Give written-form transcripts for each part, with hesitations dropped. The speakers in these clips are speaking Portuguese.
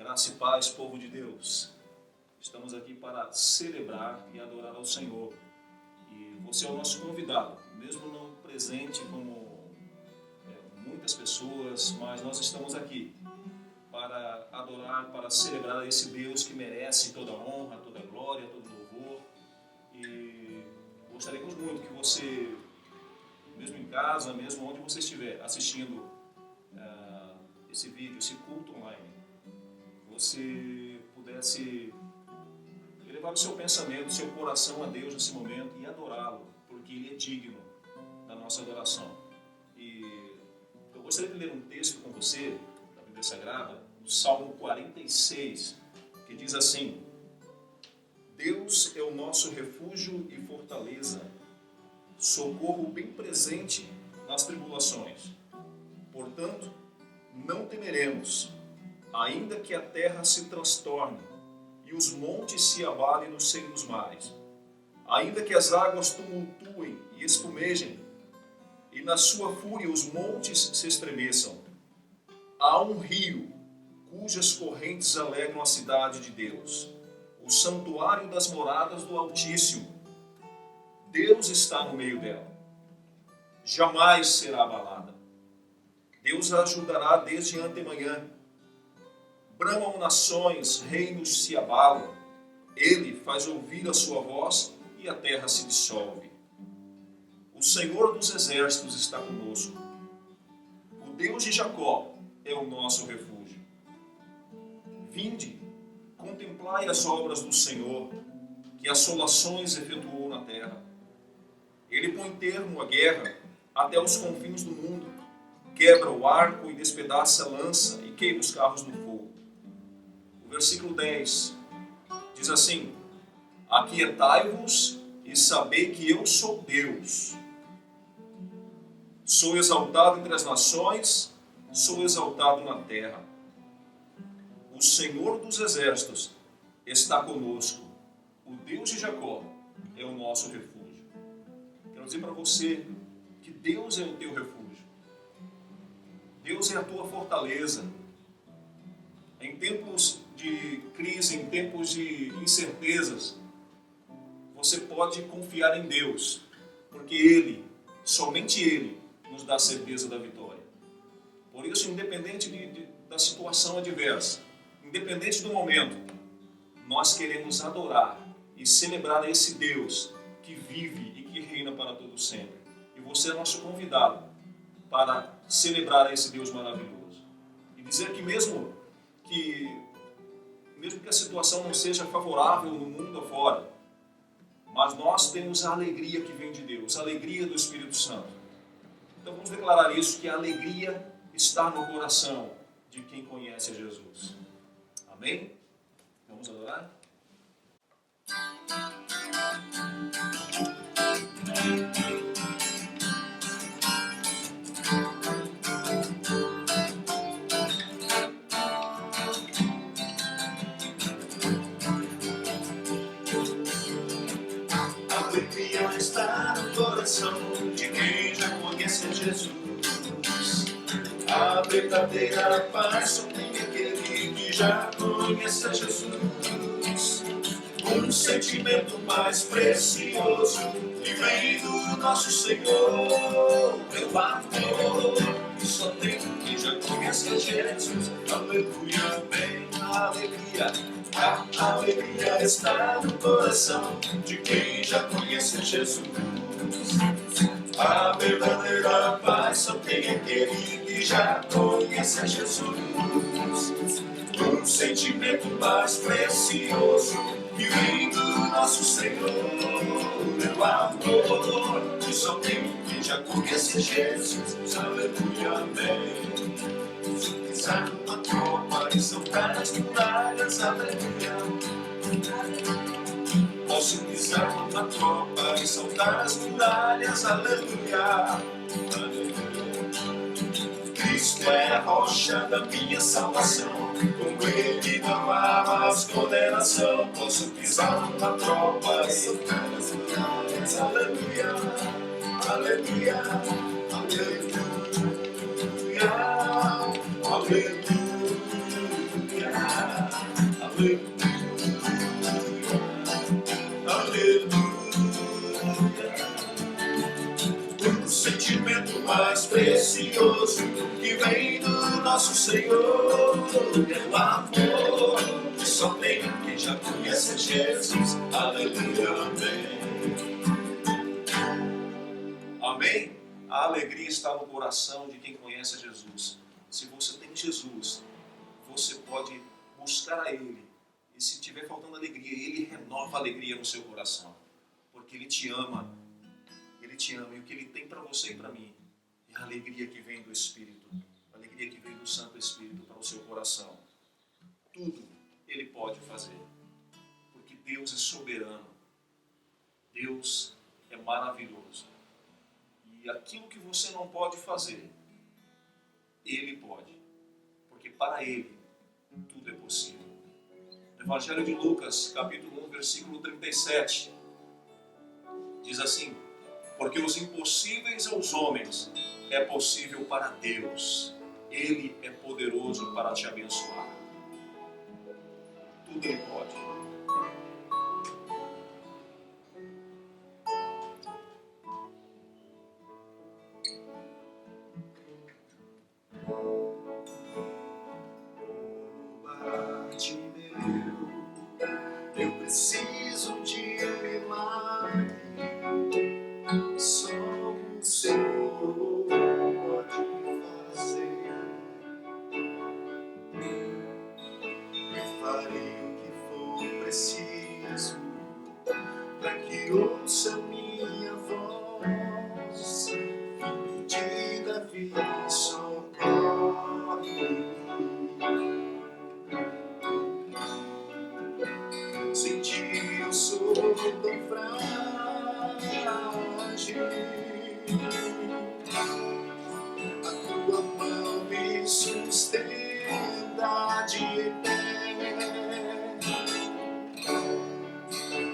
Graça e paz, povo de Deus. Estamos aqui para celebrar e adorar ao Senhor. E você é o nosso convidado, mesmo não presente como muitas pessoas, mas nós estamos aqui para adorar, para celebrar esse Deus que merece toda a honra, toda a glória, todo o louvor. E gostaríamos muito que você, mesmo em casa, mesmo onde você estiver assistindo esse vídeo, esse culto online, você pudesse elevar o seu pensamento, o seu coração a Deus nesse momento e adorá-lo, porque Ele é digno da nossa adoração. E eu gostaria de ler um texto com você, da Bíblia Sagrada, do Salmo 46, que diz assim: Deus é o nosso refúgio e fortaleza, socorro bem presente nas tribulações. Portanto, não temeremos, ainda que a terra se transtorne e os montes se abalem no seio dos mares, ainda que as águas tumultuem e espumejem, e na sua fúria os montes se estremeçam. Há um rio cujas correntes alegram a cidade de Deus, o santuário das moradas do Altíssimo. Deus está no meio dela. Jamais será abalada. Deus a ajudará desde antemanhã. Bramam nações, reinos se abalam. Ele faz ouvir a sua voz e a terra se dissolve. O Senhor dos exércitos está conosco. O Deus de Jacó é o nosso refúgio. Vinde, contemplai as obras do Senhor, que assolações efetuou na terra. Ele põe termo à guerra até os confins do mundo, quebra o arco e despedaça a lança e queima os carros no fogo. O versículo 10 diz assim: Aquietai-vos e sabei que eu sou Deus. Sou exaltado entre as nações, sou exaltado na terra. O Senhor dos exércitos está conosco. O Deus de Jacó é o nosso refúgio. Quero dizer para você que Deus é o teu refúgio. Deus é a tua fortaleza. Em tempos de crise, em tempos de incertezas, você pode confiar em Deus, porque Ele, somente Ele, nos dá a certeza da vitória. Por isso, independente da situação adversa, independente do momento, nós queremos adorar e celebrar esse Deus que vive e que reina para todo sempre. E você é nosso convidado para celebrar esse Deus maravilhoso. E dizer que mesmo que a situação não seja favorável no mundo afora, mas nós temos a alegria que vem de Deus, a alegria do Espírito Santo. Então vamos declarar isso, que a alegria está no coração de quem conhece a Jesus. Amém? Vamos adorar? A alegria está no coração de quem já conhece a Jesus. A verdadeira paz só tem aquele que já conhece a Jesus. Um sentimento mais precioso que vem do nosso Senhor, meu amor, que só tem quem já conhece a Jesus. Aleluia, amém, alegria. A alegria está no coração de quem já conhece a Jesus. A verdadeira paz só tem aquele que já conhece a Jesus. Um sentimento mais precioso que vem do nosso Senhor, meu amor, que só tem quem já conhece Jesus. Aleluia, amém. Pisar numa tropa e saltar as muralhas, aleluia. Posso pisar numa tropa e saltar as muralhas, aleluia. Cristo é a rocha da minha salvação, com Ele não há mais condenação. Posso pisar numa tropa e saltar as muralhas, aleluia, aleluia, aleluia, aleluia. Senhor é o amor que só tem quem já conhece Jesus. Aleluia, amém. Amém? A alegria está no coração de quem conhece Jesus. Se você tem Jesus, você pode buscar a Ele. E se tiver faltando alegria, Ele renova a alegria no seu coração. Porque Ele te ama. Ele te ama. E o que Ele tem para você e para mim é a alegria que vem do Espírito. A alegria que vem do Santo Espírito para o seu coração. Tudo Ele pode fazer. Porque Deus é soberano. Deus é maravilhoso. E aquilo que você não pode fazer, Ele pode. Porque para Ele, tudo é possível. No Evangelho de Lucas, capítulo 1, versículo 37, diz assim: porque os impossíveis aos homens é possível para Deus. Ele é poderoso para te abençoar. Tudo Ele pode. Eu preciso de um milagre, só o Senhor pode fazer. Eu farei o que for preciso para que ouça minha voz. Filho de Davi, socorre. Senti eu sou tão frágil, a tua mão me sustenta de pé,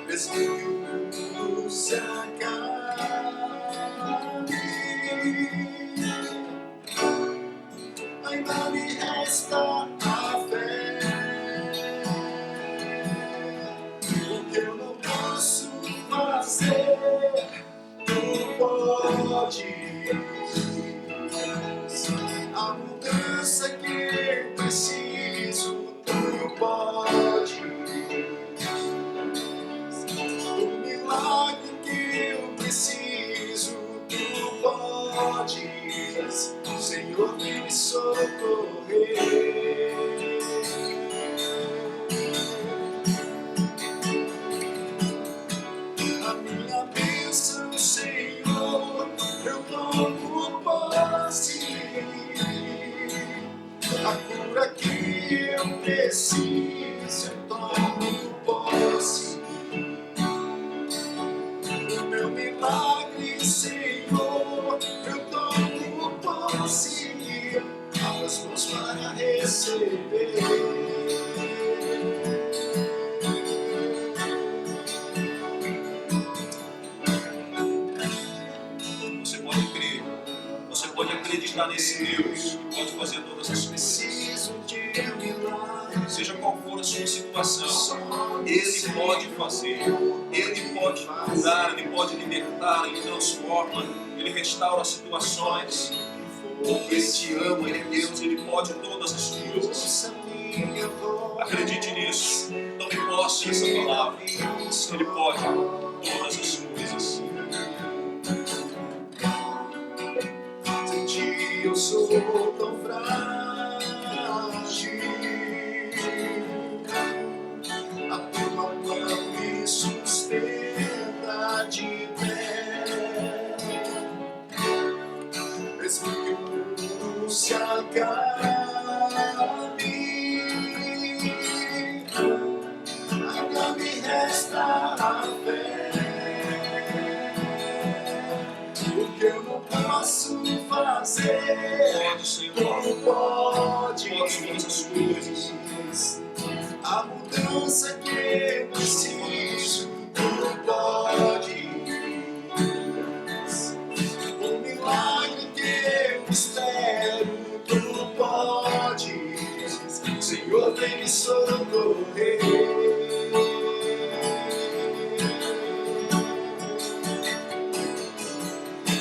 mesmo que o mundo se acabe, ainda me resta a fé. Tu podes, a mudança que eu preciso, tu podes, o milagre que eu preciso, tu podes, Senhor, vem me socorrer. Senhor, eu tomo posse, a cura que eu preciso, eu tomo posse, o meu milagre, Senhor, eu tomo posse, abra as mãos para receber. Acreditar nesse Deus que pode fazer todas as coisas. Seja qual for a sua situação, Ele pode fazer, Ele pode curar, Ele pode libertar, Ele transforma, Ele restaura situações. Porque Ele te ama, Ele é Deus, Ele pode todas as coisas. Acredite nisso, tome posse dessa palavra. Ele pode todas as coisas. Eu sou tão frágil, a tua mão me sustenta de pé, mesmo que o mundo se acabe, ainda me resta a fé, porque eu não posso fazer, Pode, Senhor, tu pode, todas as coisas. a mudança que eu preciso, tu pode, o milagre que eu espero, tu pode, Senhor, vem me socorrer.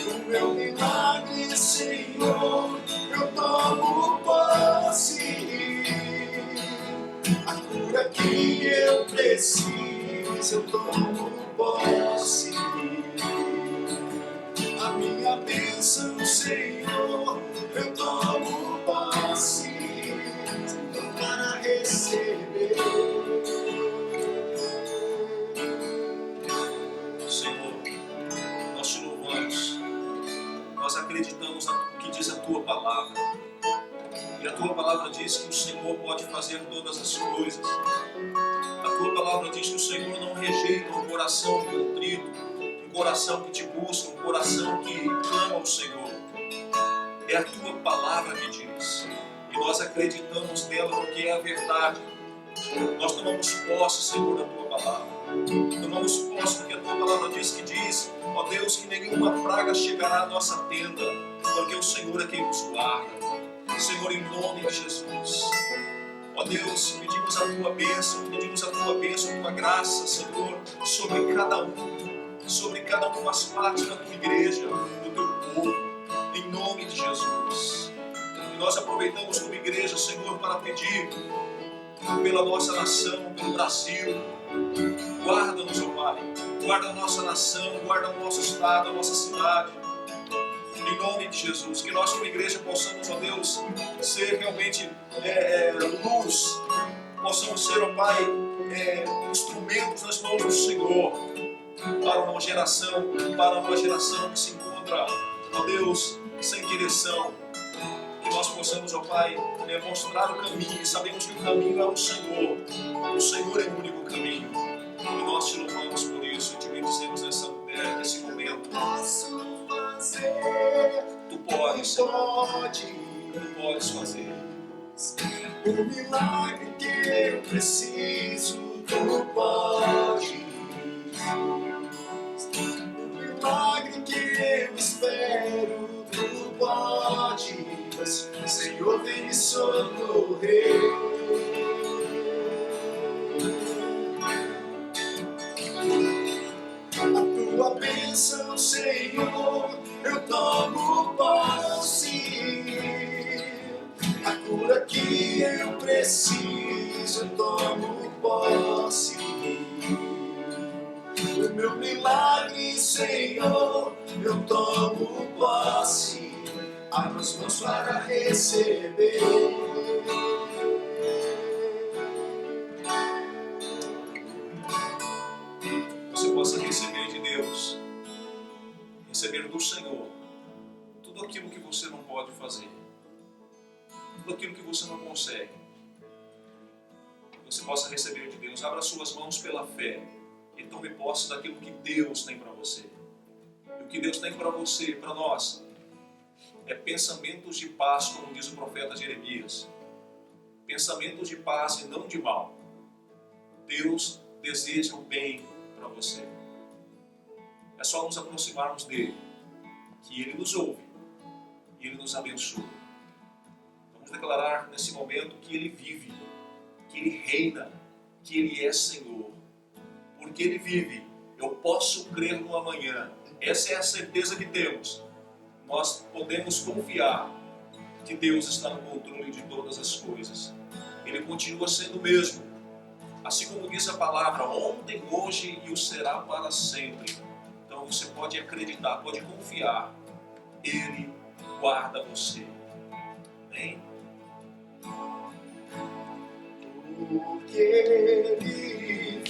O meu milagre, Senhor, eu tomo posse, preciso, eu tomo posse. A minha bênção, Senhor, eu tomo posse para receber. Senhor, nós te louvamos, nós acreditamos no que diz a Tua Palavra. E a Tua Palavra diz que o Senhor pode fazer todas as coisas. A Tua Palavra diz que o Senhor não rejeita um coração contrito, um coração que te busca, um coração que clama ao Senhor. É a Tua Palavra que diz. E nós acreditamos nela porque é a verdade. Nós tomamos posse, Senhor, da Tua Palavra. Tomamos posse porque a Tua Palavra diz, ó Deus, que nenhuma praga chegará à nossa tenda, porque o Senhor é quem nos guarda. Senhor, em nome de Jesus. Ó Deus, pedimos a Tua bênção, a Tua graça, Senhor, sobre cada um que faz parte da Tua igreja, do Teu povo, em nome de Jesus. E nós aproveitamos como igreja, Senhor, para pedir pela nossa nação, pelo Brasil. Guarda-nos, ó Pai, guarda a nossa nação, guarda o nosso estado, a nossa cidade. Em nome de Jesus, que nós como igreja possamos, ó Deus, ser realmente luz, possamos ser, ó Pai, instrumentos nas mãos do Senhor, para uma geração que se encontra, ó Deus, sem direção. Que nós possamos, ó Pai, mostrar o caminho, e sabemos que o caminho é o Senhor é o único caminho. E nós te louvamos por isso e te bendizemos nesse momento. Tu podes, Senhor. Tu podes fazer o milagre que eu preciso. Tu podes. O milagre que eu espero. Tu podes. Senhor, vem me socorrer. A Tua bênção, Senhor, eu tomo posse. A cura que eu preciso, eu tomo posse. O meu milagre, Senhor, eu tomo posse. Abra as mãos para receber. Você possa receber de Deus, receber do Senhor, tudo aquilo que você não pode fazer, tudo aquilo que você não consegue. Você possa receber de Deus. Abra suas mãos pela fé e tome posse daquilo que Deus tem para você. E o que Deus tem para você, para nós, é pensamentos de paz, como diz o profeta Jeremias. Pensamentos de paz e não de mal. Deus deseja o bem para você. É só nos aproximarmos dele, que ele nos ouve e ele nos abençoa. Vamos declarar nesse momento que ele vive, que ele reina, que ele é Senhor. Porque ele vive, eu posso crer no amanhã. Essa é a certeza que temos. Nós podemos confiar que Deus está no controle de todas as coisas. Ele continua sendo o mesmo. Assim como diz a palavra, ontem, hoje e o será para sempre. Então você pode acreditar, pode confiar. Ele guarda você. Amém? Porque Ele vive,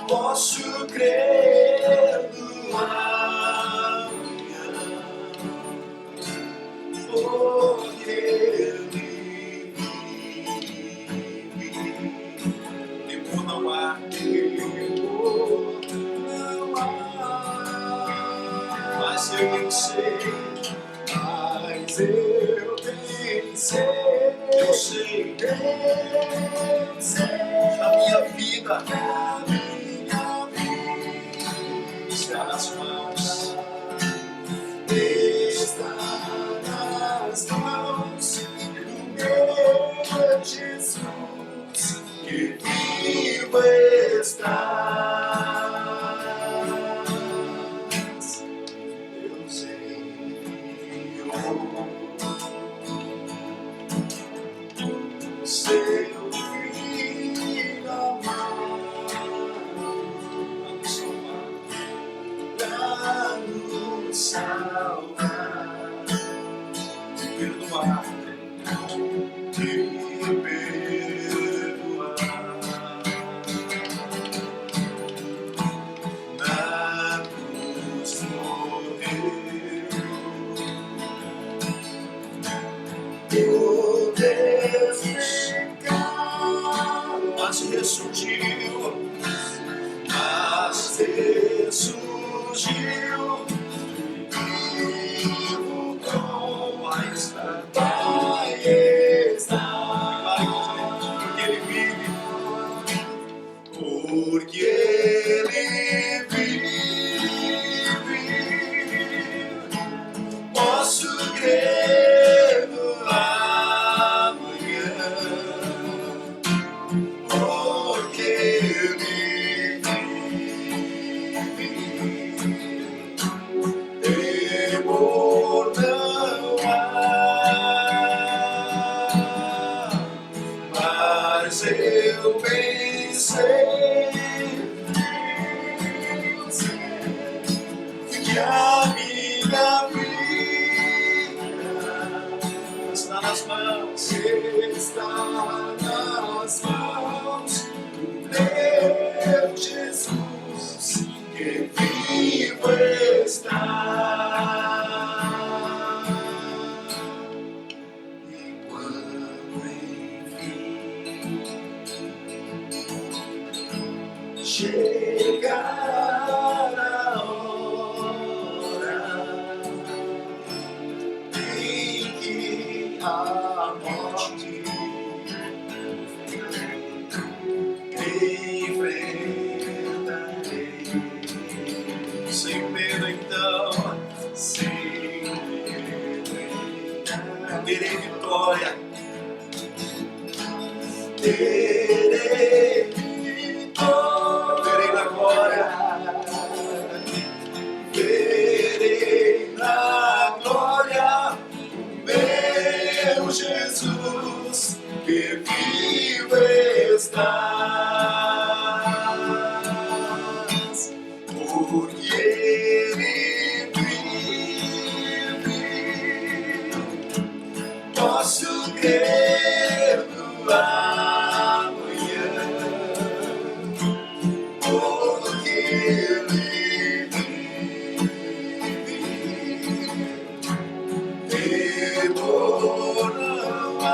posso crer no amanhã. Porque Ele vive, Temor não há, temor não há. mas eu pensei, Mas eu pensei, eu sei, a minha vida está nas mãos. está nas mãos do meu Jesus, que vivo está. Deus enviou seu filho amado pra nos salvar, te perdoar, na cruz morreu. O Deus pecado, mas ressurgiu, vivo com Pai está, porque Ele vive, porque Ele vive, posso crer no amanhã, porque Ele temor não há, mas eu bem sei que a minha vida está nas mãos do meu Jesus, que vivo está. E quando enfim chegar a hora em que a morte enfrentarei, sem medo então, terei vitória, terei na glória, verei na glória meu Jesus, que vivo estás, porque Ele vive, posso crer no amanhã, porque Ele vive, temor não há,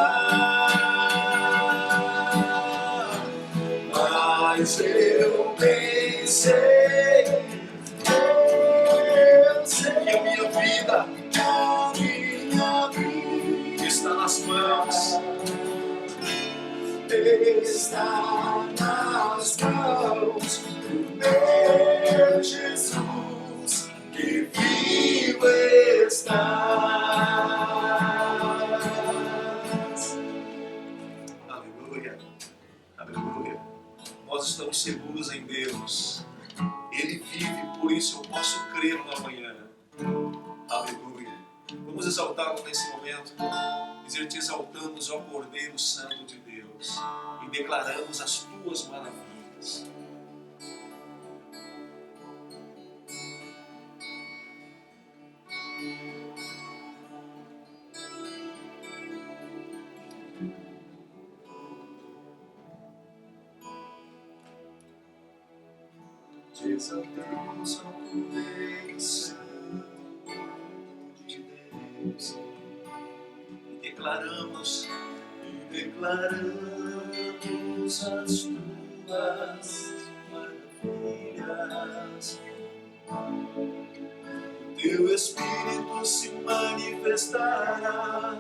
mas eu bem sei que a minha vida está nas mãos do meu Jesus, que vivo estás. Aleluia, aleluia. Nós estamos seguros em Deus. Ele vive, por isso eu posso crer no amanhã. Aleluia. Vamos exaltá-lo nesse momento. Dizer: te exaltamos, ó Cordeiro Santo de Deus, e declaramos as tuas maravilhas. Te exaltamos, ó Cordeiro Santo de Deus, e declaramos as tuas maravilhas. Teu Espírito se manifestará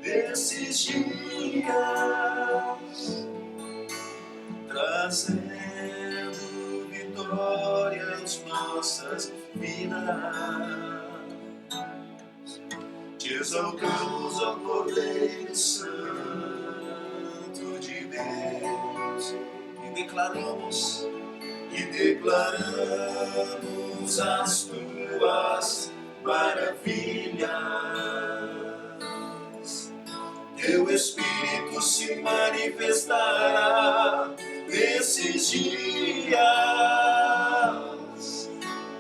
nesses dias, trazendo vitória às nossas vidas. Te exaltamos, ó Cordeiro Santo de Deus, e declaramos as tuas maravilhas. Teu Espírito se manifestará nesses dias,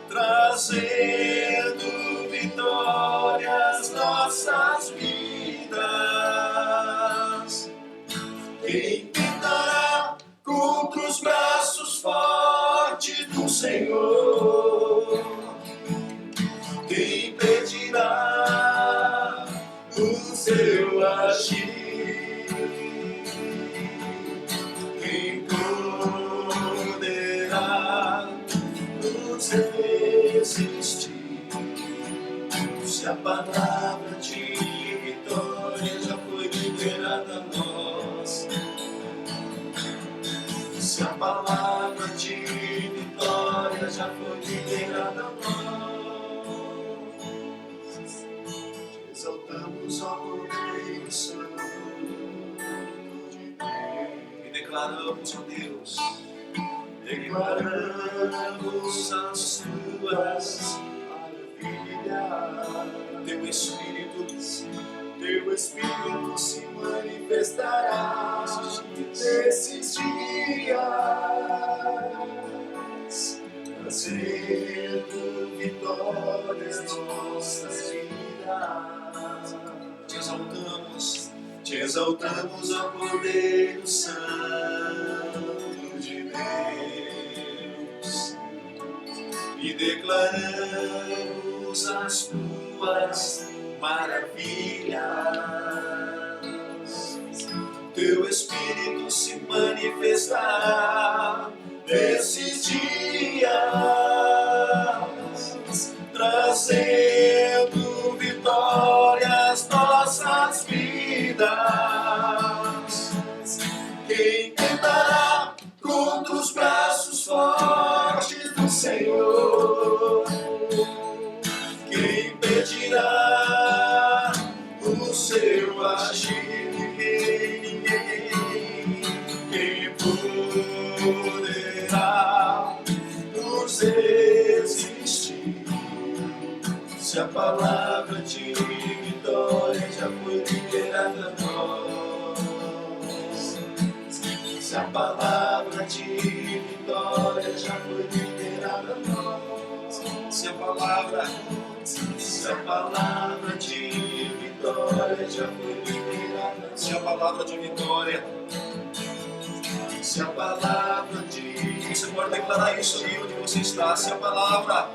trazendo vitórias nossas vidas. Quem tentará contra os braços fortes do Senhor? Quem impedirá o seu agir? Quem poderá nos resistir? Se a palavra de vitória já foi liberada a nós, se a palavra de vitória já foi liberada a nós, exaltamos ao Cordeiro Santo de Deus E declaramos, ó Deus, declaramos as tuas maravilhas. Teu Espírito se manifestará nesses dias, trazendo vitórias nossas vidas. Te exaltamos, ó Cordeiro Santo de Deus, e declaramos as tuas maravilhas. Teu Espírito se manifestará nesses dias, trazendo vitórias nossas vidas. Quem tentará contra os braços fortes do Senhor? Quem impedirá o seu agir? Quem poderá nos resistir? Se a palavra de vitória já foi liberada a nós, se a palavra de vitória já foi liberada a nós, se a palavra de vitória já foi liberada, se a palavra de vitória, se a palavra de... você pode declarar isso ali onde você está, se a palavra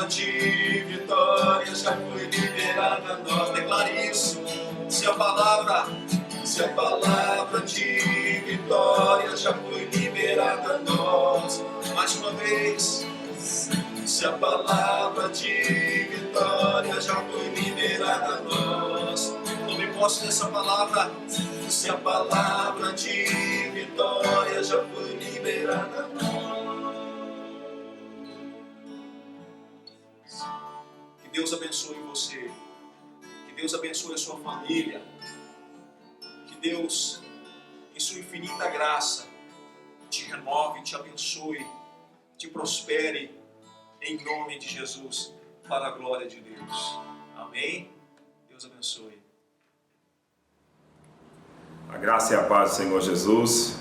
de vitória já foi liberada a nós, declare isso. Se a palavra de vitória já foi liberada a nós, mais uma vez. Se a palavra de vitória já foi liberada a nós, tome posse dessa palavra. Se a palavra de vitória já foi liberada a nós. Que Deus abençoe você, que Deus abençoe a sua família, que Deus, em sua infinita graça, te renove, te abençoe, te prospere, em nome de Jesus, para a glória de Deus. Amém? Deus abençoe. A graça e a paz do Senhor Jesus.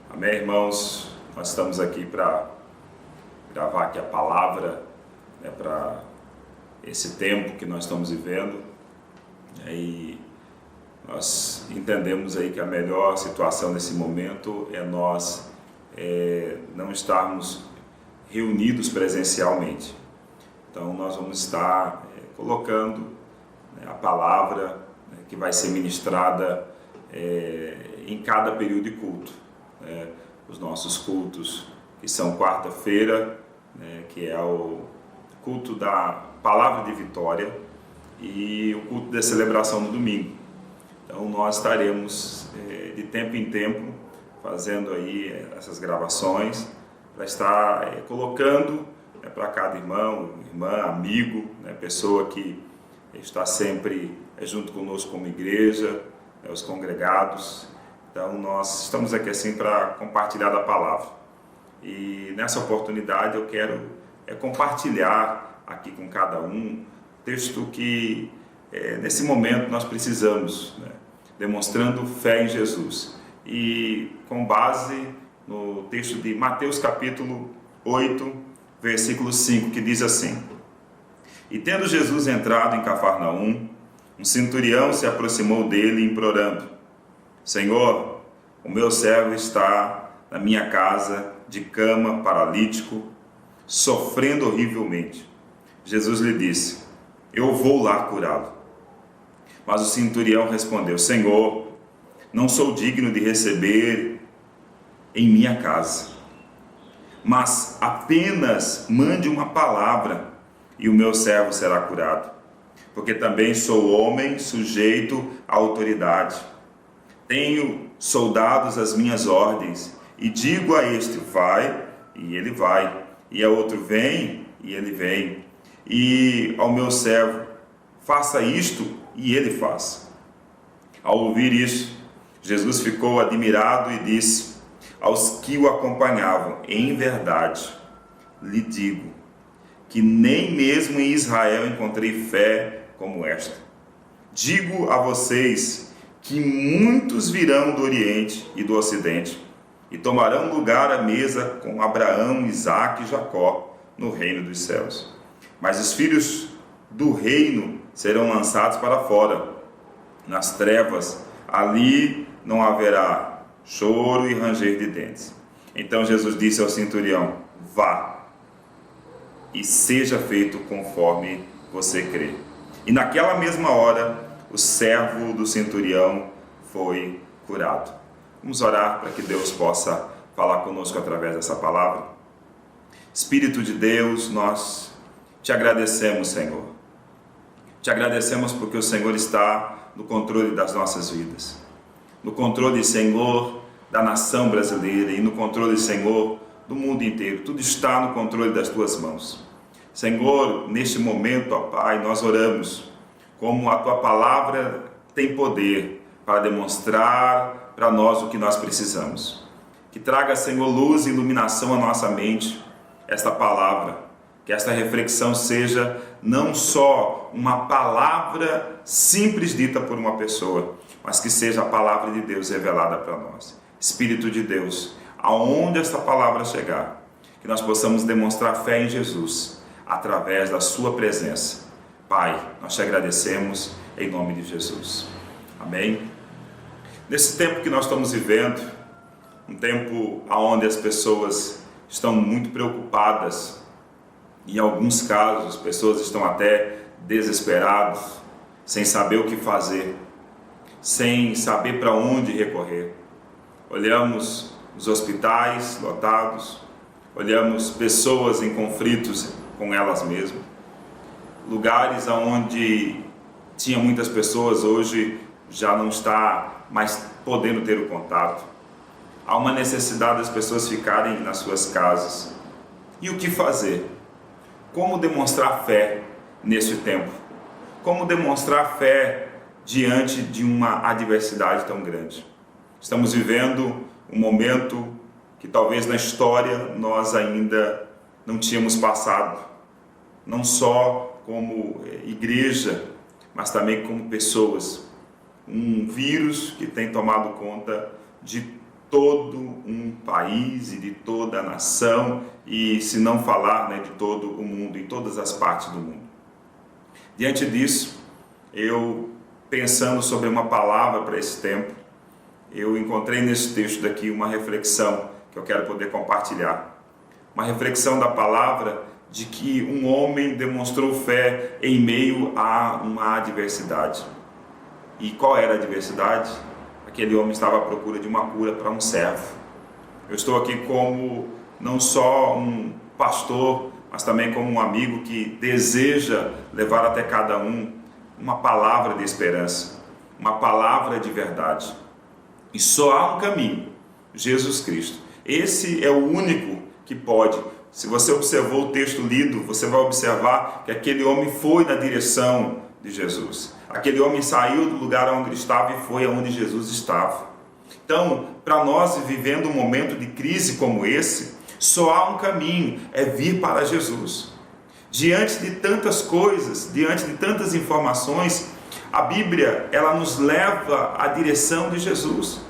Amém, irmãos? Nós estamos aqui para gravar aqui a palavra, para esse tempo que nós estamos vivendo. E nós entendemos aí que a melhor situação nesse momento é nós não estarmos reunidos presencialmente. Então nós vamos estar colocando a palavra que vai ser ministrada em cada período de culto. Os nossos cultos, que são quarta-feira, que é o culto da palavra de vitória, e o culto da celebração no domingo. Então nós estaremos de tempo em tempo fazendo aí essas gravações para estar colocando para cada irmão, irmã, amigo, pessoa que está sempre junto conosco como igreja, os congregados. Então nós estamos aqui assim para compartilhar da palavra. E nessa oportunidade eu quero compartilhar aqui com cada um texto que nesse momento nós precisamos, né, demonstrando fé em Jesus. E com base no texto de Mateus capítulo 8, versículo 5, que diz assim: E tendo Jesus entrado em Cafarnaum, um centurião se aproximou dele implorando: Senhor, o meu servo está na minha casa de cama, paralítico, sofrendo horrivelmente. Jesus lhe disse: Eu vou lá curá-lo. Mas o centurião respondeu: Senhor, não sou digno de receber em minha casa, mas apenas mande uma palavra e o meu servo será curado, porque também sou homem sujeito à autoridade. Tenho soldados às minhas ordens, e digo a este: vai, e ele vai, e a outro: vem, e ele vem, e ao meu servo: faça isto, e ele faz. Ao ouvir isso, Jesus ficou admirado e disse aos que o acompanhavam: em verdade lhe digo que nem mesmo em Israel encontrei fé como esta. Digo a vocês que muitos virão do Oriente e do Ocidente e tomarão lugar à mesa com Abraão, Isaque e Jacó no reino dos céus. Mas os filhos do reino serão lançados para fora, nas trevas. Ali não haverá choro e ranger de dentes. Então Jesus disse ao centurião: vá, e seja feito conforme você crê. E naquela mesma hora, o servo do centurião foi curado. Vamos orar para que Deus possa falar conosco através dessa palavra. Espírito de Deus, nós te agradecemos, Senhor. Te agradecemos porque o Senhor está no controle das nossas vidas. No controle, Senhor, da nação brasileira e no controle, Senhor, do mundo inteiro. Tudo está no controle das tuas mãos. Senhor, neste momento, ó Pai, nós oramos como a tua palavra tem poder para demonstrar para nós o que nós precisamos. Que traga, Senhor, luz e iluminação à nossa mente esta palavra. Que esta reflexão seja não só uma palavra simples dita por uma pessoa, mas que seja a palavra de Deus revelada para nós. Espírito de Deus, aonde esta palavra chegar, que nós possamos demonstrar fé em Jesus através da sua presença. Pai, nós te agradecemos em nome de Jesus. Amém? Nesse tempo que nós estamos vivendo, um tempo onde as pessoas estão muito preocupadas, em alguns casos as pessoas estão até desesperadas, sem saber o que fazer, sem saber para onde recorrer. Olhamos os hospitais lotados, olhamos pessoas em conflitos com elas mesmas, lugares onde tinha muitas pessoas, hoje já não está mais podendo ter o contato. Há uma necessidade das pessoas ficarem nas suas casas. E o que fazer? Como demonstrar fé nesse tempo? Como demonstrar fé diante de uma adversidade tão grande? Estamos vivendo um momento que talvez na história nós ainda não tínhamos passado, não só como igreja, mas também como pessoas. Um vírus que tem tomado conta de todo um país e de toda a nação, e se não falar, de todo o mundo, em todas as partes do mundo. Diante disso, eu pensando sobre uma palavra para esse tempo, eu encontrei nesse texto daqui uma reflexão que eu quero poder compartilhar. Uma reflexão da palavra de que um homem demonstrou fé em meio a uma adversidade. E qual era a adversidade? Aquele homem estava à procura de uma cura para um servo. Eu estou aqui como não só um pastor, mas também como um amigo que deseja levar até cada um uma palavra de esperança, uma palavra de verdade. E só há um caminho, Jesus Cristo. Esse é o único que pode. Se você observou o texto lido, você vai observar que aquele homem foi na direção de Jesus. Aquele homem saiu do lugar onde ele estava e foi aonde Jesus estava. Então, para nós, vivendo um momento de crise como esse, só há um caminho, é vir para Jesus. Diante de tantas coisas, diante de tantas informações, A Bíblia, ela nos leva à direção de Jesus.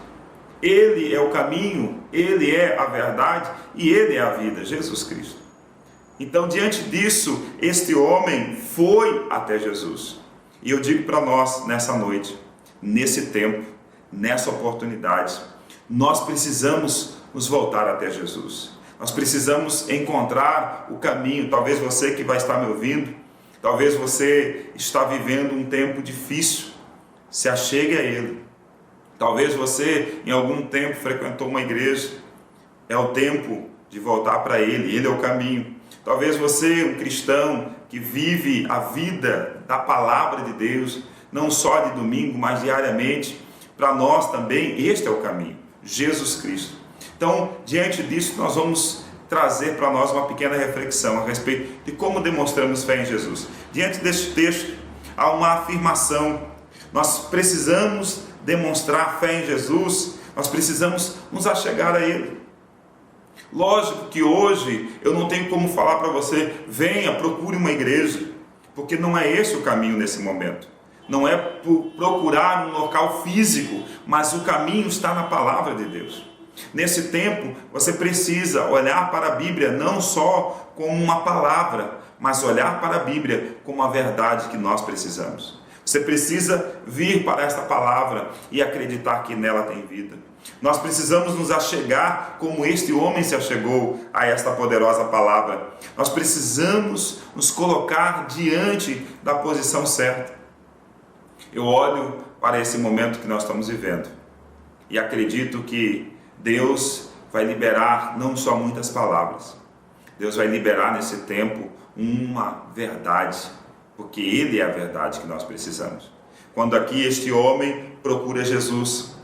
Ele é o caminho, Ele é a verdade e Ele é a vida, Jesus Cristo. Então, diante disso, este homem foi até Jesus. E eu digo para nós, nessa noite, nesse tempo, nessa oportunidade, nós precisamos nos voltar até Jesus. Nós precisamos encontrar o caminho. Talvez você que vai estar me ouvindo, talvez você está vivendo um tempo difícil, se achegue a Ele. Talvez você em algum tempo frequentou uma igreja, é o tempo de voltar para Ele, Ele é o caminho. Talvez você, um cristão que vive a vida da palavra de Deus, não só de domingo, mas diariamente, para nós também este é o caminho, Jesus Cristo. Então, diante disso, nós vamos trazer para nós uma pequena reflexão a respeito de como demonstramos fé em Jesus. Diante deste texto, há uma afirmação. Nós precisamos demonstrar fé em Jesus, nós precisamos nos achegar a Ele. Lógico que hoje eu não tenho como falar para você, venha, procure uma igreja, porque não é esse o caminho nesse momento. Não é procurar um local físico, mas o caminho está na palavra de Deus. Nesse tempo, você precisa olhar para a Bíblia não só como uma palavra, mas olhar para a Bíblia como a verdade que nós precisamos. Você precisa vir para esta palavra e acreditar que nela tem vida. Nós precisamos nos achegar como este homem se achegou a esta poderosa palavra. Nós precisamos nos colocar diante da posição certa. Eu olho para esse momento que nós estamos vivendo e acredito que Deus vai liberar não só muitas palavras. Deus vai liberar nesse tempo uma verdade, porque Ele é a verdade que nós precisamos. Quando aqui este homem procura Jesus,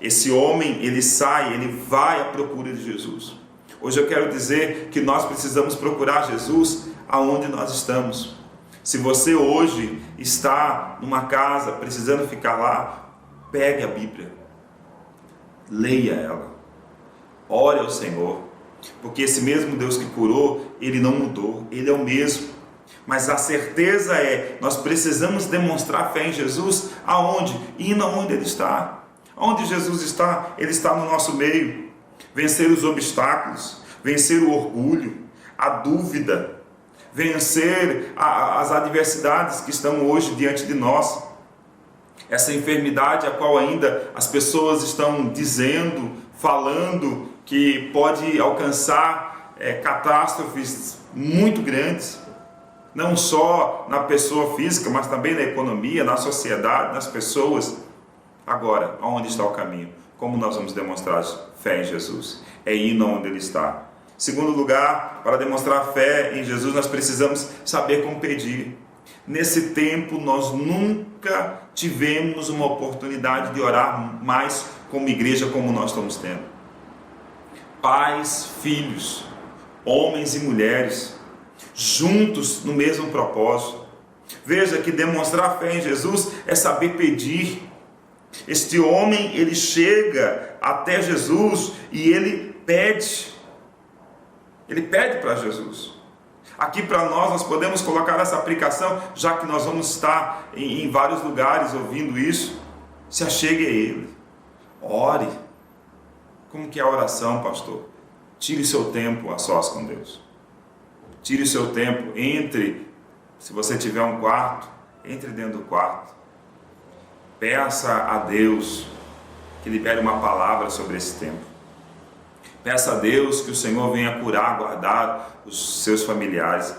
esse homem, ele sai, ele vai à procura de Jesus. Hoje eu quero dizer que nós precisamos procurar Jesus aonde nós estamos. Se você hoje está numa casa, precisando ficar lá, pegue a Bíblia, leia ela, ore ao Senhor, porque esse mesmo Deus que curou, Ele não mudou, Ele é o mesmo. Mas a certeza é, nós precisamos demonstrar fé em Jesus aonde? Indo aonde Ele está. Onde Jesus está? Ele está no nosso meio. Vencer os obstáculos, vencer o orgulho, a dúvida, vencer as adversidades que estão hoje diante de nós. Essa enfermidade a qual ainda as pessoas estão dizendo, falando que pode alcançar catástrofes muito grandes, não só na pessoa física, mas também na economia, na sociedade, nas pessoas. Agora, aonde está o caminho? Como nós vamos demonstrar fé em Jesus? É indo onde Ele está. Segundo lugar, para demonstrar fé em Jesus, nós precisamos saber como pedir. Nesse tempo, nós nunca tivemos uma oportunidade de orar mais como igreja como nós estamos tendo. Pais, filhos, homens e mulheres, juntos no mesmo propósito. Veja que demonstrar fé em Jesus é saber pedir. Este homem, ele chega até Jesus e ele pede para Jesus. Aqui para nós podemos colocar essa aplicação, já que nós vamos estar em vários lugares ouvindo isso. Se achegue a Ele, ore. Como que é a oração, pastor? Tire seu tempo a sós com Deus. Tire seu tempo, se você tiver um quarto, entre dentro do quarto. Peça a Deus que libere uma palavra sobre esse tempo. Peça a Deus que o Senhor venha curar, guardar os seus familiares.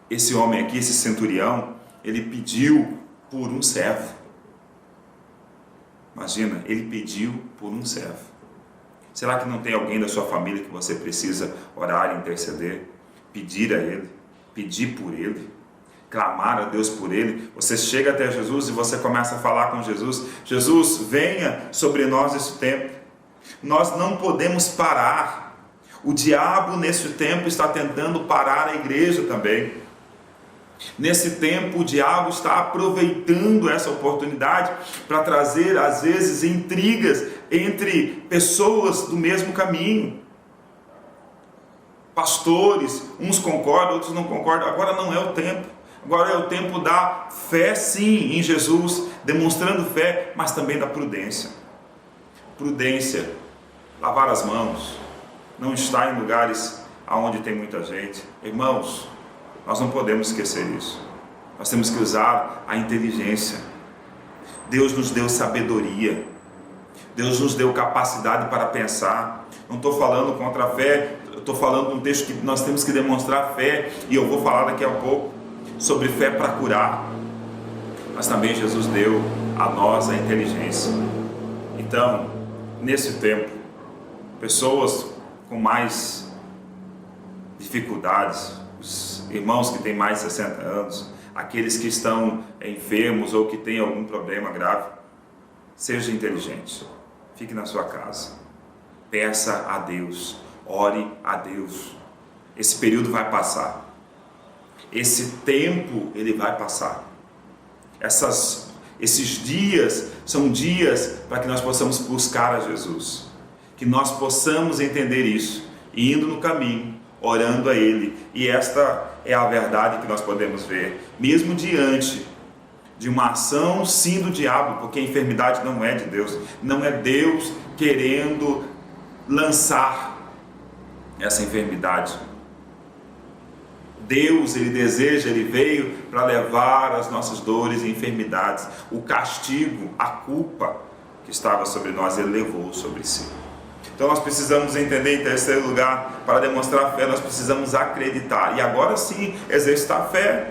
Esse homem aqui, esse centurião, ele pediu por um servo. Imagina, ele pediu por um servo. Será que não tem alguém da sua família que você precisa orar e interceder? Pedir a Ele, pedir por Ele, clamar a Deus por Ele. Você chega até Jesus e você começa a falar com Jesus. Jesus, venha sobre nós esse tempo. Nós não podemos parar. O diabo nesse tempo está tentando parar a igreja também. Nesse tempo o diabo está aproveitando essa oportunidade para trazer às vezes intrigas entre pessoas do mesmo caminho. Pastores, uns concordam, outros não concordam. Agora não é o tempo. Agora é o tempo da fé, sim, em Jesus, demonstrando fé, mas também da prudência. Prudência, lavar as mãos, não estar em lugares onde tem muita gente. Irmãos, nós não podemos esquecer isso. Nós temos que usar a inteligência. Deus nos deu sabedoria. Deus nos deu capacidade para pensar. Não estou falando contra a fé, eu estou falando de um texto que nós temos que demonstrar fé, e eu vou falar daqui a pouco sobre fé para curar. Mas também Jesus deu a nós a inteligência. Então, nesse tempo, pessoas com mais dificuldades, os irmãos que têm mais de 60 anos, aqueles que estão enfermos ou que têm algum problema grave, seja inteligente, fique na sua casa, peça a Deus, ore a Deus. Esse período vai passar, esse tempo ele vai passar, esses dias são dias para que nós possamos buscar a Jesus, que nós possamos entender isso, e indo no caminho, orando a Ele. E esta é a verdade que nós podemos ver, mesmo diante de uma ação sim do diabo, porque a enfermidade não é de Deus, não é Deus querendo lançar essa enfermidade. Deus, Ele deseja, Ele veio para levar as nossas dores e enfermidades, o castigo, a culpa que estava sobre nós, Ele levou sobre si. Então nós precisamos entender, em terceiro lugar, para demonstrar fé, nós precisamos acreditar, e agora sim, exercitar a fé.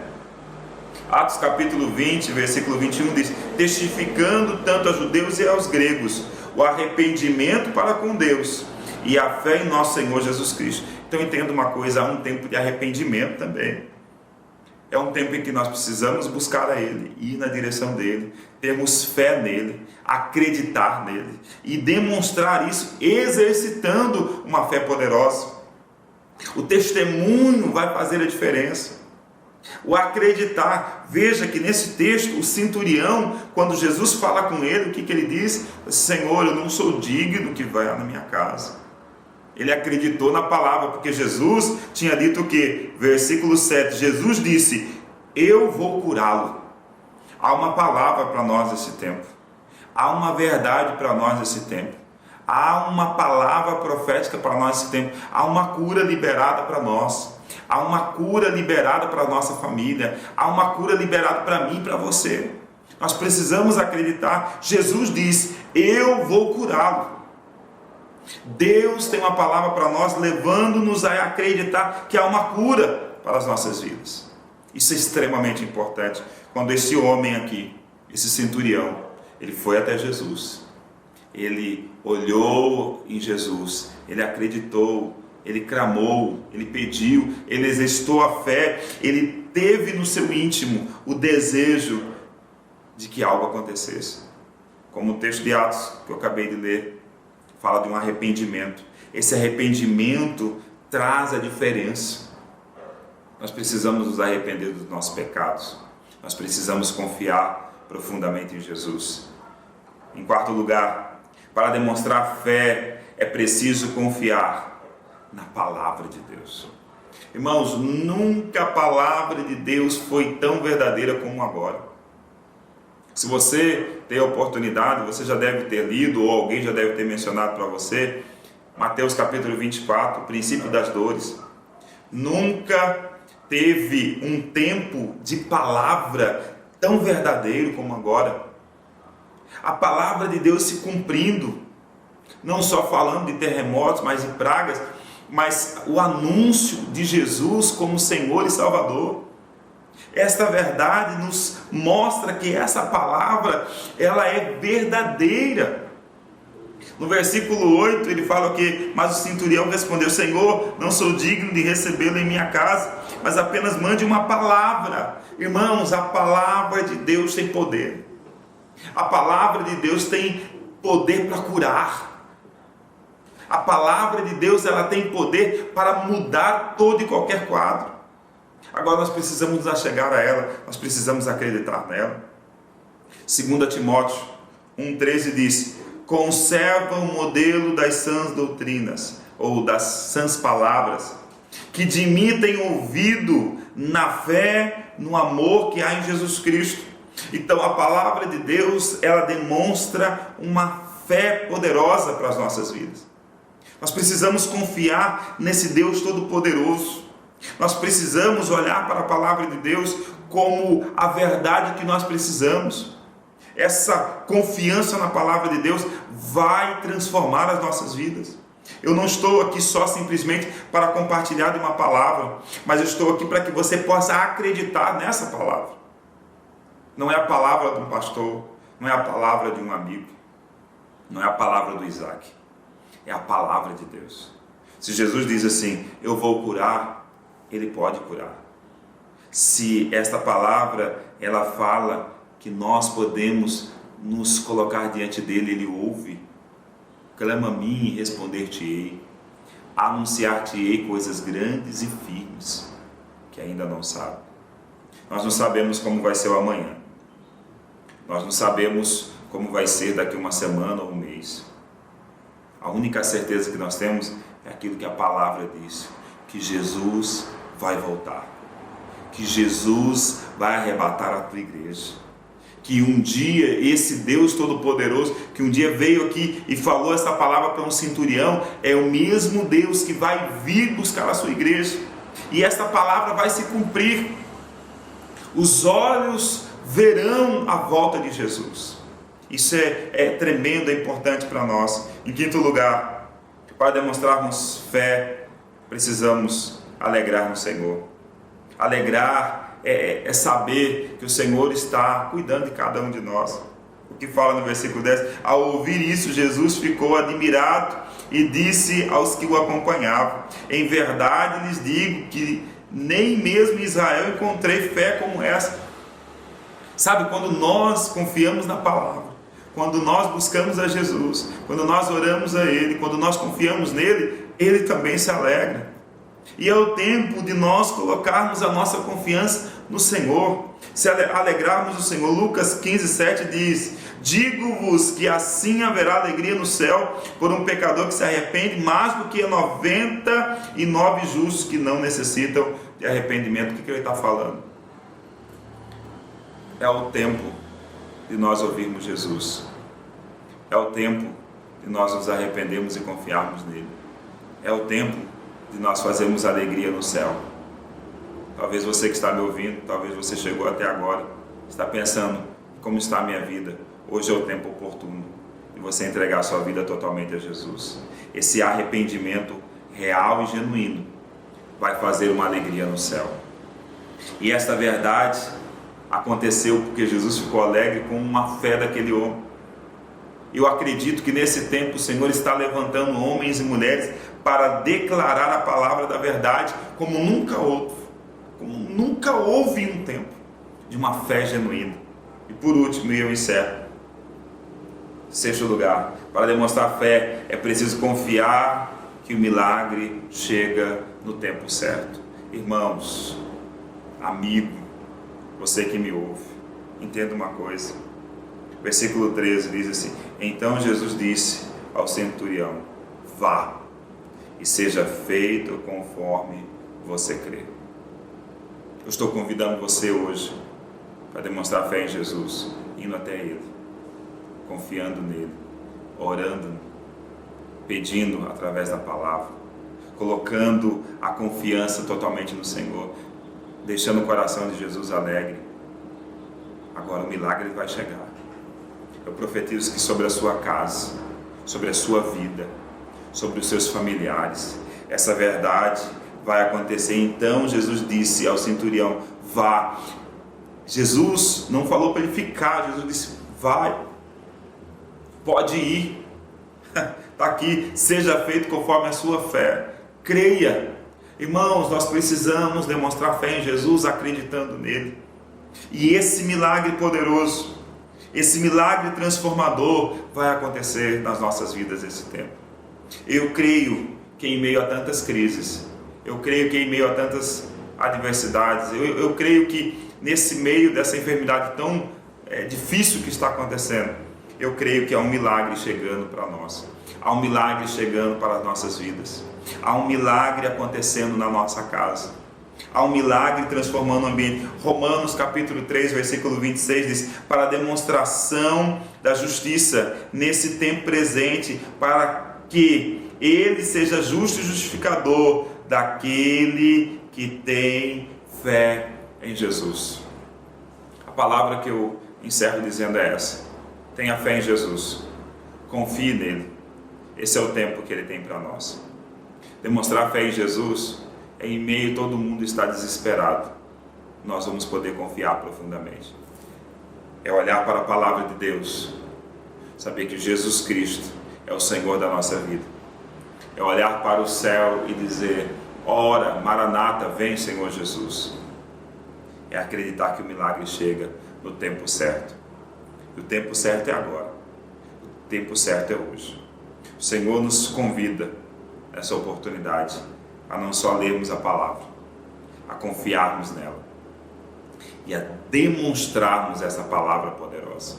Atos capítulo 20, versículo 21 diz: testificando tanto aos judeus e aos gregos o arrependimento para com Deus e a fé em nosso Senhor Jesus Cristo. Então entenda uma coisa, há um tempo de arrependimento também. É um tempo em que nós precisamos buscar a Ele, ir na direção dEle, termos fé nele, acreditar nele e demonstrar isso exercitando uma fé poderosa. O testemunho vai fazer a diferença. O acreditar, veja que nesse texto o centurião, quando Jesus fala com ele, o que ele diz? Senhor, eu não sou digno que vá na minha casa. Ele acreditou na palavra, porque Jesus tinha dito o que? Versículo 7, Jesus disse: eu vou curá-lo. Há uma palavra para nós nesse tempo, há uma verdade para nós nesse tempo, há uma palavra profética para nós nesse tempo, há uma cura liberada para nós, há uma cura liberada para a nossa família, há uma cura liberada para mim e para você. Nós precisamos acreditar. Jesus diz: eu vou curá-lo. Deus tem uma palavra para nós, levando-nos a acreditar que há uma cura para as nossas vidas. Isso é extremamente importante. Quando esse homem aqui, esse centurião, ele foi até Jesus, ele olhou em Jesus, ele acreditou, ele clamou, ele pediu, ele exercitou a fé, ele teve no seu íntimo o desejo de que algo acontecesse. Como o texto de Atos que eu acabei de ler, fala de um arrependimento. Esse arrependimento traz a diferença. Nós precisamos nos arrepender dos nossos pecados. Nós precisamos confiar profundamente em Jesus. Em quarto lugar, para demonstrar fé, é preciso confiar na palavra de Deus. Irmãos, nunca a palavra de Deus foi tão verdadeira como agora. Se você tem a oportunidade, você já deve ter lido, ou alguém já deve ter mencionado para você, Mateus capítulo 24, o princípio das dores. Nunca teve um tempo de palavra tão verdadeiro como agora. A palavra de Deus se cumprindo, não só falando de terremotos, mas de pragas, mas o anúncio de Jesus como Senhor e Salvador. Esta verdade nos mostra que essa palavra, ela é verdadeira. No versículo 8 ele fala o quê? Mas o centurião respondeu: Senhor, não sou digno de recebê-lo em minha casa, mas apenas mande uma palavra. Irmãos, a palavra de Deus tem poder. A palavra de Deus tem poder para curar. A palavra de Deus, ela tem poder para mudar todo e qualquer quadro. Agora nós precisamos nos achegar a ela, nós precisamos acreditar nela. 2 Timóteo 1,13 diz: conserva o modelo das sãs doutrinas, ou das sãs palavras, que de mim tem ouvido na fé no amor que há em Jesus Cristo. Então a palavra de Deus, ela demonstra uma fé poderosa para as nossas vidas. Nós precisamos confiar nesse Deus Todo-Poderoso. Nós precisamos olhar para a palavra de Deus como a verdade que nós precisamos. Essa confiança na palavra de Deus vai transformar as nossas vidas. Eu não estou aqui só simplesmente para compartilhar de uma palavra, mas eu estou aqui para que você possa acreditar nessa palavra. Não é a palavra de um pastor, não é a palavra de um amigo, não é a palavra do Isaac, é a palavra de Deus. Se Jesus diz assim, eu vou curar, Ele pode curar. Se esta palavra, ela fala que nós podemos nos colocar diante dele, Ele ouve. Clama a mim e responder-te-ei. Anunciar-te-ei coisas grandes e firmes, que ainda não sabe. Nós não sabemos como vai ser o amanhã. Nós não sabemos como vai ser daqui uma semana ou um mês. A única certeza que nós temos é aquilo que a palavra diz, que Jesus vai voltar, que Jesus vai arrebatar a tua igreja, que um dia esse Deus Todo-Poderoso, que um dia veio aqui e falou essa palavra para um centurião, é o mesmo Deus que vai vir buscar a sua igreja, e esta palavra vai se cumprir. Os olhos verão a volta de Jesus. Isso é tremendo, é importante para nós. Em quinto lugar, para demonstrarmos fé, precisamos alegrar no Senhor. Alegrar é saber que o Senhor está cuidando de cada um de nós. O que fala no versículo 10? Ao ouvir isso, Jesus ficou admirado e disse aos que o acompanhavam, em verdade lhes digo que nem mesmo em Israel encontrei fé como essa. Sabe, quando nós confiamos na palavra, quando nós buscamos a Jesus, quando nós oramos a Ele, quando nós confiamos nele, Ele também se alegra. E é o tempo de nós colocarmos a nossa confiança no Senhor, se alegrarmos no Senhor. Lucas 15:7 diz, digo-vos que assim haverá alegria no céu por um pecador que se arrepende, mais do que 99 justos que não necessitam de arrependimento. O que ele está falando? É o tempo de nós ouvirmos Jesus, é o tempo de nós nos arrependermos e confiarmos nele, é o tempo de nós fazermos alegria no céu. Talvez você que está me ouvindo, talvez você chegou até agora, está pensando, como está a minha vida? Hoje é o tempo oportuno de você entregar a sua vida totalmente a Jesus. Esse arrependimento real e genuíno vai fazer uma alegria no céu. E esta verdade aconteceu porque Jesus ficou alegre com uma fé daquele homem. Eu acredito que nesse tempo o Senhor está levantando homens e mulheres para declarar a palavra da verdade como nunca houve um tempo de uma fé genuína. E por último, e eu encerro, sexto lugar, para demonstrar fé é preciso confiar que o milagre chega no tempo certo. Irmãos, amigo, você que me ouve, entenda uma coisa. Versículo 13 diz assim, então Jesus disse ao centurião, vá e seja feito conforme você crê. Eu estou convidando você hoje para demonstrar fé em Jesus, indo até Ele, confiando nele, orando, pedindo através da palavra, colocando a confiança totalmente no Senhor, deixando o coração de Jesus alegre. Agora o milagre vai chegar. Eu profetizo que sobre a sua casa, sobre a sua vida, sobre os seus familiares, essa verdade vai acontecer. Então Jesus disse ao centurião, vá. Jesus não falou para ele ficar, Jesus disse, vai, pode ir, está aqui, seja feito conforme a sua fé, creia. Irmãos, nós precisamos demonstrar fé em Jesus, acreditando nele, e esse milagre poderoso, esse milagre transformador vai acontecer nas nossas vidas esse tempo. Eu creio que em meio a tantas crises, eu creio que em meio a tantas adversidades, eu creio que nesse meio dessa enfermidade tão difícil que está acontecendo, eu creio que há um milagre chegando para nós, há um milagre chegando para as nossas vidas, há um milagre acontecendo na nossa casa, Há um milagre transformando o ambiente. Romanos capítulo 3, versículo 26 diz: para a demonstração da justiça nesse tempo presente, para que ele seja justo e justificador daquele que tem fé em Jesus. A palavra que eu encerro dizendo é essa: tenha fé em Jesus, confie nele. Esse é o tempo que ele tem para nós. Demonstrar fé em Jesus é em meio a todo mundo está desesperado. Nós vamos poder confiar profundamente. É olhar para a palavra de Deus, saber que Jesus Cristo é o Senhor da nossa vida. É olhar para o céu e dizer: ora, Maranata, vem Senhor Jesus. É acreditar que o milagre chega no tempo certo. E o tempo certo é agora. O tempo certo é hoje. O Senhor nos convida nessa oportunidade a não só lermos a palavra, a confiarmos nela e a demonstrarmos essa palavra poderosa.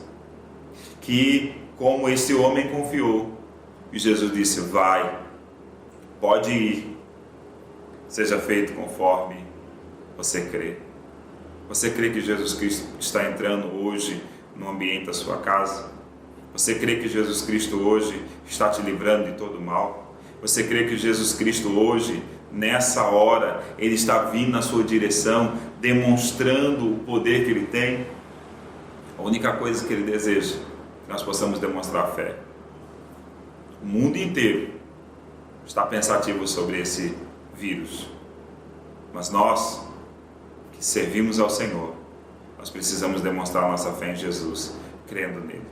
Que, como esse homem confiou, e Jesus disse: vai, pode ir, seja feito conforme você crê. Você crê que Jesus Cristo está entrando hoje no ambiente da sua casa? Você crê que Jesus Cristo hoje está te livrando de todo mal? Você crê que Jesus Cristo hoje, nessa hora, Ele está vindo na sua direção, demonstrando o poder que Ele tem? A única coisa que Ele deseja é que nós possamos demonstrar fé. O mundo inteiro está pensativo sobre esse vírus, mas nós, que servimos ao Senhor, nós precisamos demonstrar nossa fé em Jesus, crendo nele.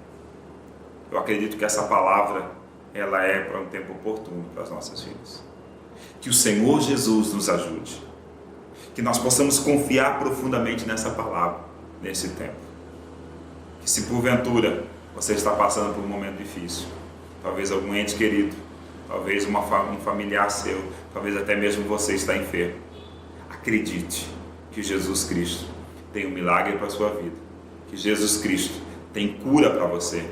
Eu acredito que essa palavra, ela é para um tempo oportuno para as nossas vidas. Que o Senhor Jesus nos ajude, que nós possamos confiar profundamente nessa palavra, nesse tempo. Que se porventura você está passando por um momento difícil, talvez algum ente querido, talvez um familiar seu, talvez até mesmo você está enfermo, acredite que Jesus Cristo tem um milagre para a sua vida, que Jesus Cristo tem cura para você,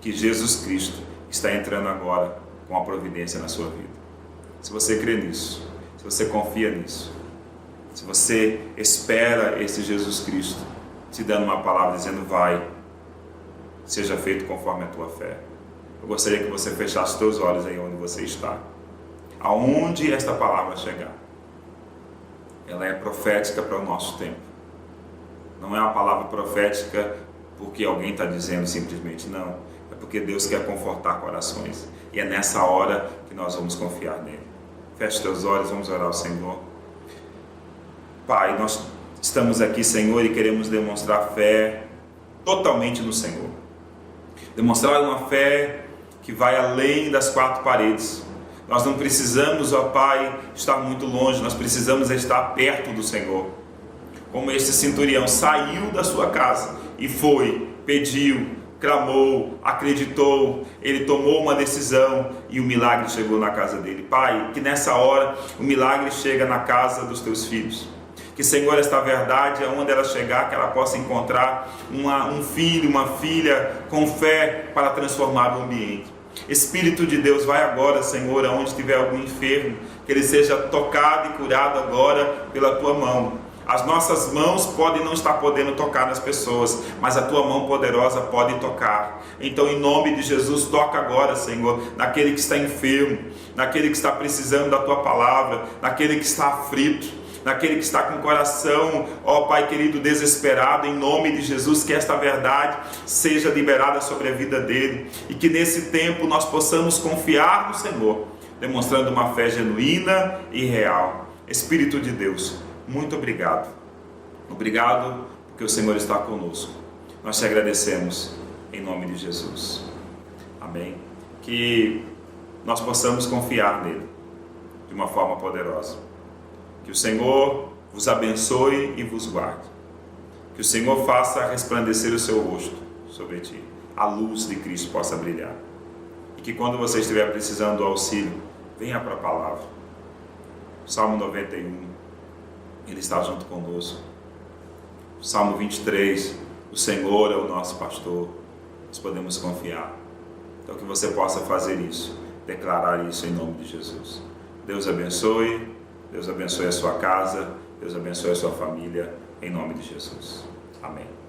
que Jesus Cristo está entrando agora com a providência na sua vida. Se você crê nisso, se você confia nisso, se você espera esse Jesus Cristo te dando uma palavra dizendo: vai, seja feito conforme a tua fé, eu gostaria que você fechasse os teus olhos aí onde você está. Aonde esta palavra chegar, ela é profética para o nosso tempo. Não é uma palavra profética porque alguém está dizendo simplesmente, não. É porque Deus quer confortar corações. E é nessa hora que nós vamos confiar nele. Feche teus olhos, vamos orar ao Senhor. Pai, nós estamos aqui, Senhor, e queremos demonstrar fé totalmente no Senhor. Demonstrar uma fé que vai além das quatro paredes. Nós não precisamos, ó Pai, estar muito longe, nós precisamos estar perto do Senhor. Como este centurião saiu da sua casa e foi, pediu, clamou, acreditou, ele tomou uma decisão e o milagre chegou na casa dele. Pai, que nessa hora o milagre chega na casa dos teus filhos. Que, Senhor, esta verdade, aonde ela chegar, que ela possa encontrar um filho, uma filha com fé para transformar o ambiente. Espírito de Deus, vai agora, Senhor, aonde estiver algum enfermo, que ele seja tocado e curado agora pela tua mão. As nossas mãos podem não estar podendo tocar nas pessoas, mas a tua mão poderosa pode tocar. Então, em nome de Jesus, toca agora, Senhor, naquele que está enfermo, naquele que está precisando da tua palavra, naquele que está aflito, naquele que está com o coração, ó Pai querido, desesperado. Em nome de Jesus, que esta verdade seja liberada sobre a vida dele e que nesse tempo nós possamos confiar no Senhor, demonstrando uma fé genuína e real. Espírito de Deus, muito obrigado. Obrigado porque o Senhor está conosco. Nós te agradecemos em nome de Jesus. Amém. Que nós possamos confiar nele de uma forma poderosa. Que o Senhor vos abençoe e vos guarde. Que o Senhor faça resplandecer o seu rosto sobre ti. A luz de Cristo possa brilhar. E que quando você estiver precisando do auxílio, venha para a palavra. Salmo 91. Ele está junto conosco. Salmo 23, o Senhor é o nosso pastor, nós podemos confiar. Então que você possa fazer isso, declarar isso em nome de Jesus. Deus abençoe a sua casa Deus abençoe a sua família, em nome de Jesus. Amém.